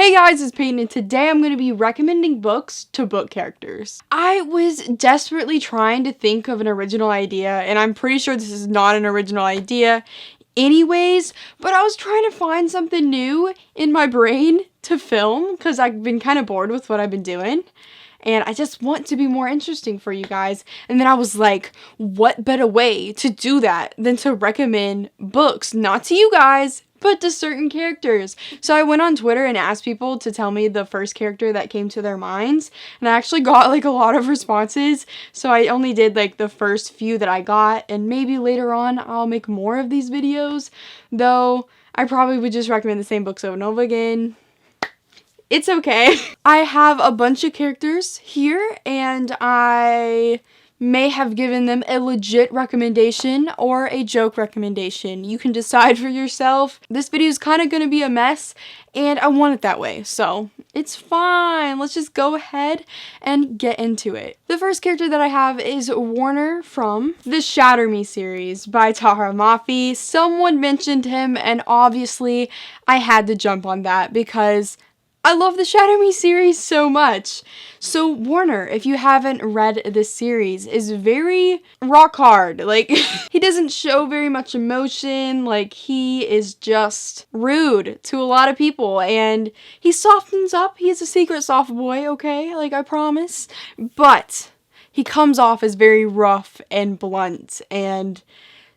Hey guys, it's Peyton, and today I'm going to be recommending books to book characters. I was desperately trying to think of an original idea, and I'm pretty sure this is not an original idea anyways, but I was trying to find something new in my brain to film, because I've been kind of bored with what I've been doing. And I just want to be more interesting for you guys. And then I was like, what better way to do that than to recommend books, not to you guys, but to certain characters. So I went on Twitter and asked people to tell me the first character that came to their minds. And I actually got like a lot of responses. So I only did like the first few that I got. And maybe later on I'll make more of these videos. Though I probably would just recommend the same books over and over again. It's okay. I have a bunch of characters here, and I may have given them a legit recommendation or a joke recommendation. You can decide for yourself. This video is kind of going to be a mess, and I want it that way, so it's fine. Let's just go ahead and get into it. The first character that I have is Warner from the Shatter Me series by Tahereh Mafi. Someone mentioned him, and obviously I had to jump on that because I love the Shatter Me series so much. So Warner, if you haven't read this series, is very rock hard. Like, he doesn't show very much emotion. Like, he is just rude to a lot of people. And he softens up. He's a secret soft boy, okay? Like, I promise. But he comes off as very rough and blunt and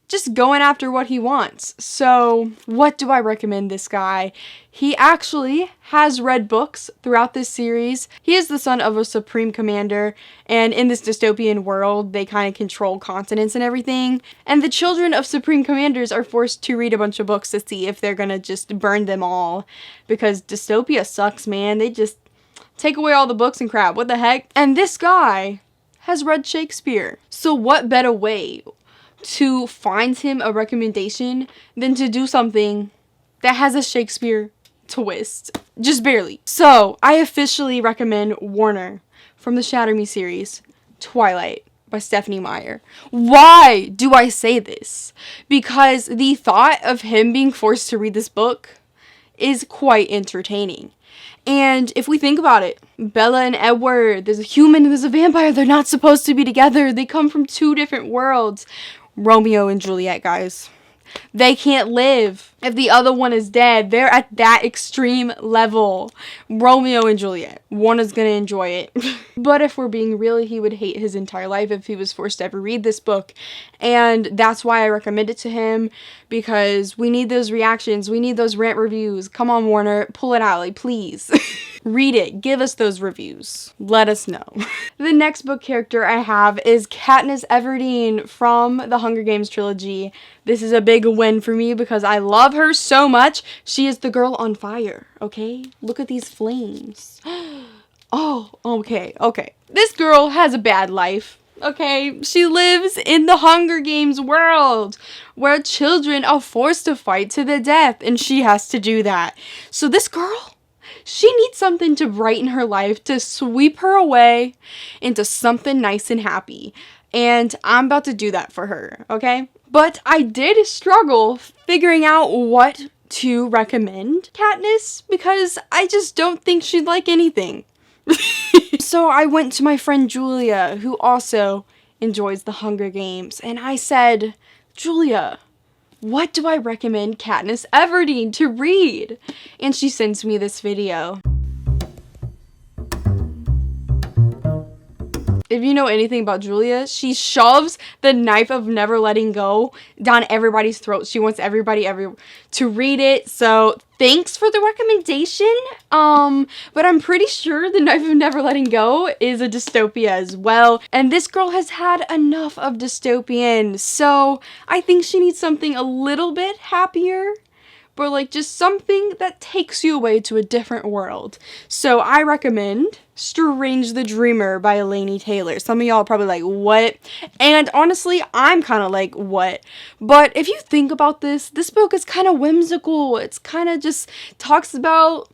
just going after what he wants. So what do I recommend this guy? He actually has read books throughout this series. He is the son of a supreme commander, and in this dystopian world, they kind of control continents and everything. And the children of supreme commanders are forced to read a bunch of books to see if they're gonna just burn them all. Because dystopia sucks, man. They just take away all the books and crap. What the heck? And this guy has read Shakespeare. So what better way to find him a recommendation than to do something that has a Shakespeare twist. Just barely. So, I officially recommend Warner from the Shatter Me series, Twilight by Stephenie Meyer. Why do I say this? Because the thought of him being forced to read this book is quite entertaining. And if we think about it, Bella and Edward, there's a human and there's a vampire. They're not supposed to be together. They come from two different worlds. Romeo and Juliet, guys. They can't live if the other one is dead. They're at that extreme level. Romeo and Juliet. One is gonna enjoy it. But if we're being real, he would hate his entire life if he was forced to ever read this book. And that's why I recommend it to him, because we need those reactions. We need those rant reviews. Come on, Warner. Pull it out, like, please. Read it. Give us those reviews. Let us know. The next book character I have is Katniss Everdeen from the Hunger Games trilogy. This is a big win for me because I love her so much. She is the girl on fire, okay? Look at these flames. Oh, okay. This girl has a bad life, okay? She lives in the Hunger Games world where children are forced to fight to the death, and she has to do that. So this girl, she needs something to brighten her life, to sweep her away into something nice and happy. And I'm about to do that for her, okay? But I did struggle figuring out what to recommend Katniss because I just don't think she'd like anything. So I went to my friend Julia, who also enjoys the Hunger Games, and I said, Julia, what do I recommend Katniss Everdeen to read? And she sends me this video. If you know anything about Julia, she shoves the knife of never letting go down everybody's throat. She wants everybody to read it. So thanks for the recommendation. But I'm pretty sure the knife of never letting go is a dystopia as well. And this girl has had enough of dystopian. So I think she needs something a little bit happier, but like just something that takes you away to a different world. So I recommend Strange the Dreamer by Laini Taylor. Some of y'all are probably like, what? And honestly, I'm kind of like, what? But if you think about this book is kind of whimsical. It's kind of just talks about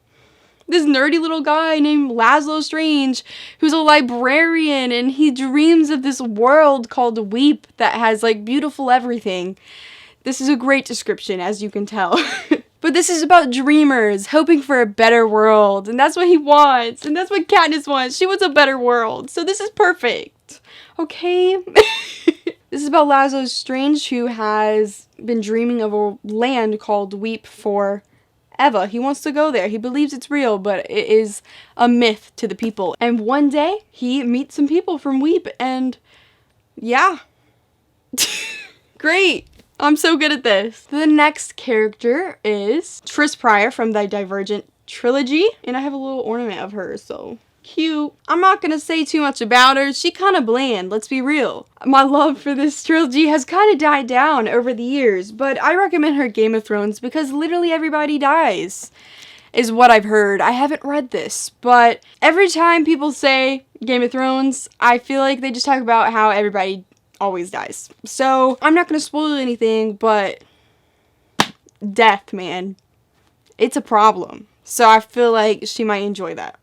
this nerdy little guy named Laszlo Strange who's a librarian, and he dreams of this world called Weep that has like beautiful everything. This is a great description, as you can tell. But this is about dreamers hoping for a better world, and that's what he wants, and that's what Katniss wants. She wants a better world, so this is perfect. Okay? This is about Laszlo Strange, who has been dreaming of a land called Weep for Eva. He wants to go there. He believes it's real, but it is a myth to the people. And one day, he meets some people from Weep, and yeah. Great. I'm so good at this. The next character is Tris Prior from the Divergent trilogy, and I have a little ornament of her, so cute. I'm not gonna say too much about her. She kind of bland, let's be real. My love for this trilogy has kind of died down over the years, but I recommend her Game of Thrones because literally everybody dies, is what I've heard. I haven't read this, but every time people say Game of Thrones, I feel like they just talk about how everybody always dies. So I'm not gonna spoil anything, but death, man, it's a problem. So I feel like she might enjoy that.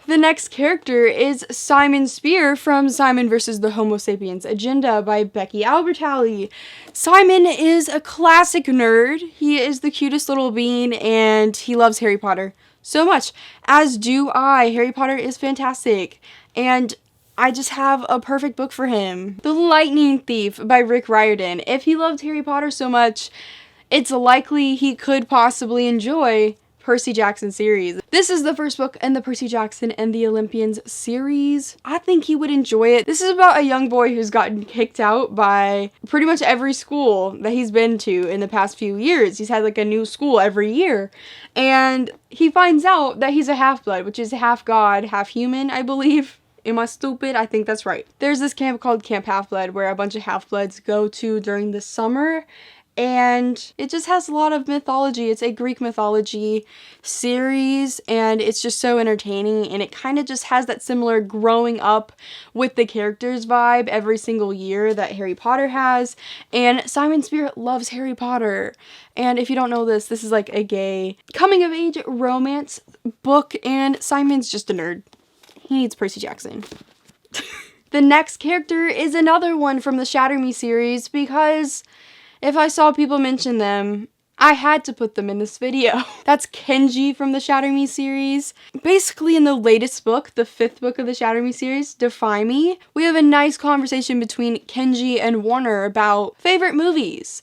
The next character is Simon Spier from Simon vs. the Homo Sapiens Agenda by Becky Albertalli. Simon is a classic nerd. He is the cutest little bean, and he loves Harry Potter so much, as do I. Harry Potter is fantastic, and I just have a perfect book for him. The Lightning Thief by Rick Riordan. If he loved Harry Potter so much, it's likely he could possibly enjoy Percy Jackson series. This is the first book in the Percy Jackson and the Olympians series. I think he would enjoy it. This is about a young boy who's gotten kicked out by pretty much every school that he's been to in the past few years. He's had like a new school every year. And he finds out that he's a half-blood, which is half god, half human, I believe. Am I stupid? I think that's right. There's this camp called Camp Half-Blood where a bunch of half-bloods go to during the summer. And it just has a lot of mythology. It's a Greek mythology series, and it's just so entertaining, and it kind of just has that similar growing up with the characters vibe every single year that Harry Potter has. And Simon Spier loves Harry Potter. And if you don't know this, this is like a gay coming-of-age romance book, and Simon's just a nerd. He needs Percy Jackson. The next character is another one from the Shatter Me series, because if I saw people mention them, I had to put them in this video. That's Kenji from the Shatter Me series. Basically, in the latest book, the 5th book of the Shatter Me series, Defy Me, we have a nice conversation between Kenji and Warner about favorite movies.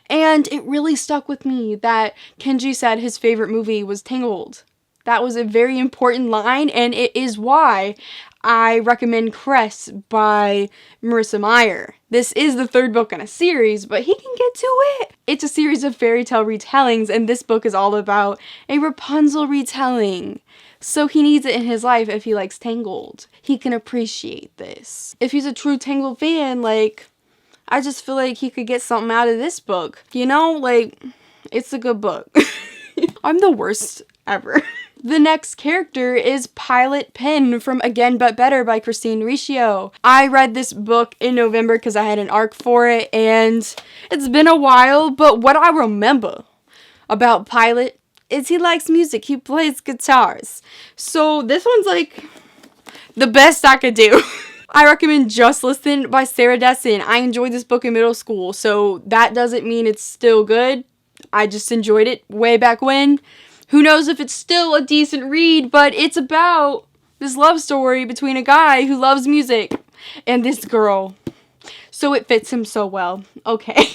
And it really stuck with me that Kenji said his favorite movie was Tangled. That was a very important line, and it is why I recommend Cress by Marissa Meyer. This is the 3rd book in a series, but he can get to it. It's a series of fairy tale retellings, and this book is all about a Rapunzel retelling. So he needs it in his life if he likes Tangled. He can appreciate this. If he's a true Tangled fan, like, I just feel like he could get something out of this book. You know, like, it's a good book. I'm the worst ever. The next character is Pilot Pen from Again But Better by Christine Riccio. I read this book in November because I had an arc for it, and it's been a while, but what I remember about Pilot is he likes music. He plays guitars. So this one's like the best I could do. I recommend Just Listen by Sarah Dessen. I enjoyed this book in middle school, so that doesn't mean it's still good. I just enjoyed it way back when. Who knows if it's still a decent read, but it's about this love story between a guy who loves music and this girl. So it fits him so well. Okay.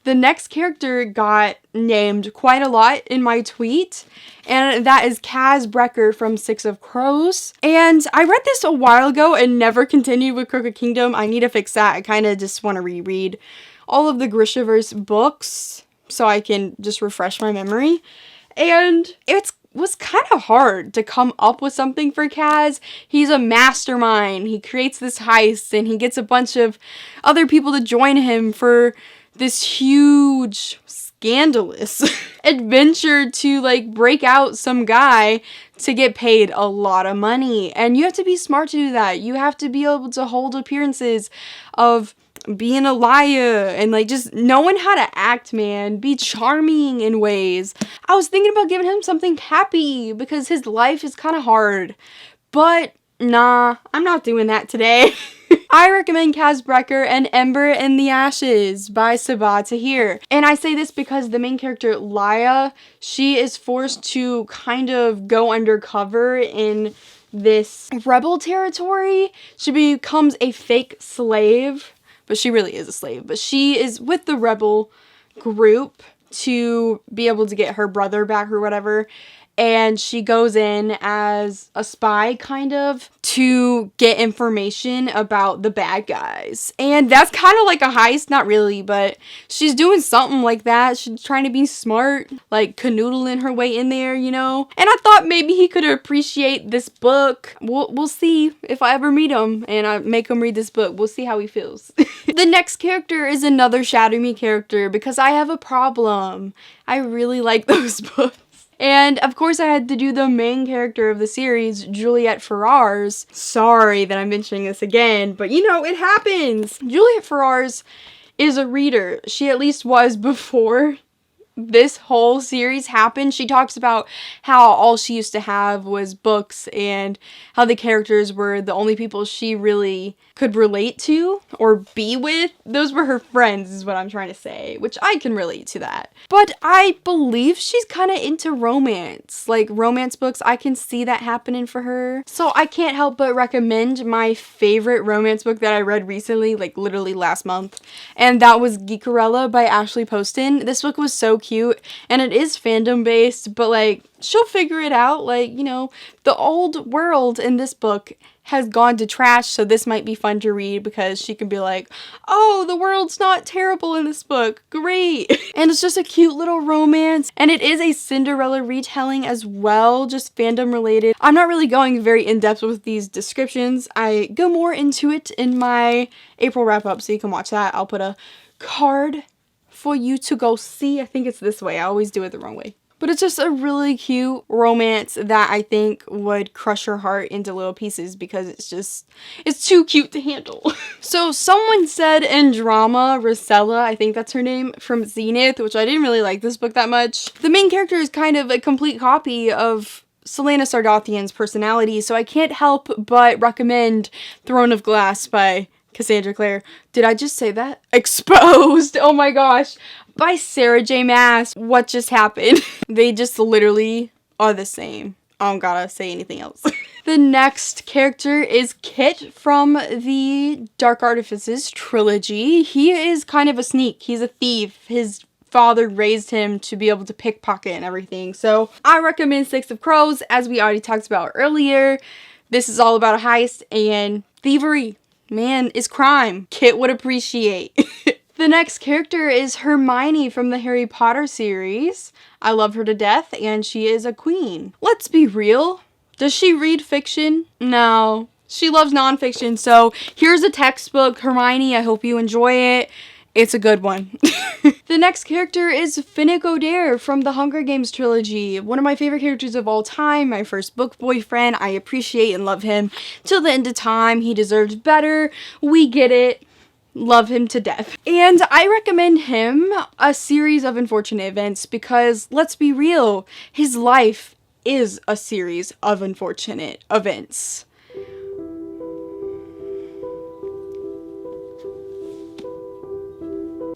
The next character got named quite a lot in my tweet, and that is Kaz Brecker from Six of Crows. And I read this a while ago and never continued with Crooked Kingdom. I need to fix that. I kind of just want to reread all of the Grishaverse books so I can just refresh my memory. And it was kind of hard to come up with something for Kaz. He's a mastermind. He creates this heist, and he gets a bunch of other people to join him for this huge, scandalous adventure to, like, break out some guy to get paid a lot of money. And you have to be smart to do that. You have to be able to hold appearances of being a liar and, like, just knowing how to act, man. Be charming in ways. I was thinking about giving him something happy because his life is kind of hard. But nah, I'm not doing that today. I recommend Kaz Brecker and Ember in the Ashes by Sabah Tahir. And I say this because the main character, Laya, she is forced to kind of go undercover in this rebel territory. She becomes a fake slave, but she really is a slave. But she is with the rebel group to be able to get her brother back or whatever. And she goes in as a spy, kind of, to get information about the bad guys. And that's kind of like a heist, not really, but she's doing something like that. She's trying to be smart, like canoodling her way in there, you know? And I thought maybe he could appreciate this book. We'll see if I ever meet him and I make him read this book. We'll see how he feels. The next character is another Shatter Me character because I have a problem. I really like those books. And of course I had to do the main character of the series, Juliette Ferrars. Sorry that I'm mentioning this again, but you know, it happens. Juliette Ferrars is a reader. She at least was before this whole series happened. She talks about how all she used to have was books and how the characters were the only people she really could relate to or be with. Those were her friends is what I'm trying to say, which I can relate to that. But I believe she's kind of into romance, like romance books. I can see that happening for her. So I can't help but recommend my favorite romance book that I read recently, like literally last month. And that was Geekerella by Ashley Poston. This book was so cute and it is fandom based, but like she'll figure it out. Like, you know, the old world in this book has gone to trash, so this might be fun to read because she can be like, oh, the world's not terrible in this book, great. And it's just a cute little romance, and it is a Cinderella retelling as well, just fandom related. I'm not really going very in-depth with these descriptions. I go more into it in my April wrap-up, so you can watch that. I'll put a card for you to go see. I think it's this way. I always do it the wrong way. But it's just a really cute romance that I think would crush your heart into little pieces because it's too cute to handle. So someone said in drama, Rossella, I think that's her name, from Zenith, which I didn't really like this book that much. The main character is kind of a complete copy of Selena Sardathian's personality, so I can't help but recommend Throne of Glass by Cassandra Clare. Did I just say that? Exposed! Oh my gosh. By Sarah J. Maas. What just happened? They just literally are the same. I don't gotta say anything else. The next character is KITT from the Dark Artifices trilogy. He is kind of a sneak. He's a thief. His father raised him to be able to pickpocket and everything. So I recommend Six of Crows, as we already talked about earlier. This is all about a heist and thievery. Man, it's crime. KITT would appreciate. The next character is Hermione from the Harry Potter series. I love her to death, and she is a queen. Let's be real. Does she read fiction? No. She loves nonfiction, so here's a textbook. Hermione, I hope you enjoy it. It's a good one. The next character is Finnick Odair from the Hunger Games trilogy. One of my favorite characters of all time, my first book boyfriend. I appreciate and love him till the end of time. He deserves better. We get it. Love him to death. And I recommend him a series of unfortunate events because, let's be real, his life is a series of unfortunate events.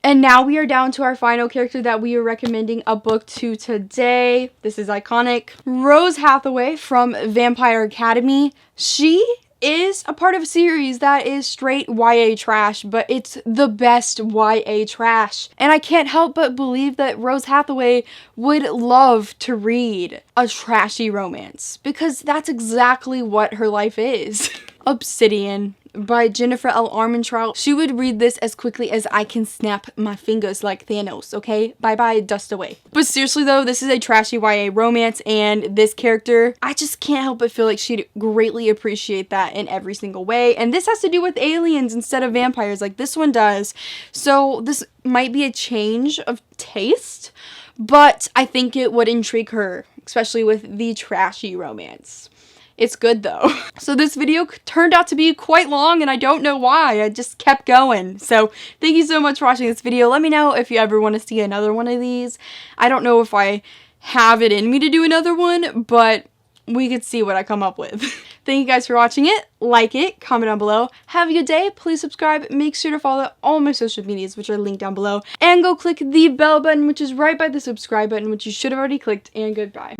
And now we are down to our final character that we are recommending a book to today. This is iconic. Rose Hathaway from Vampire Academy. She is a part of a series that is straight YA trash, but it's the best YA trash. And I can't help but believe that Rose Hathaway would love to read a trashy romance because that's exactly what her life is. Obsidian by Jennifer L. Armentrout. She would read this as quickly as I can snap my fingers like Thanos, okay? Bye-bye, dust away. But seriously though, this is a trashy YA romance, and this character, I just can't help but feel like she'd greatly appreciate that in every single way. And this has to do with aliens instead of vampires, like this one does. So this might be a change of taste, but I think it would intrigue her, especially with the trashy romance. It's good though. So this video turned out to be quite long and I don't know why. I just kept going. So thank you so much for watching this video. Let me know if you ever want to see another one of these. I don't know if I have it in me to do another one, but we could see what I come up with. Thank you guys for watching it. Like it, comment down below. Have a good day. Please subscribe. Make sure to follow all my social medias, which are linked down below. And go click the bell button, which is right by the subscribe button, which you should have already clicked. And goodbye.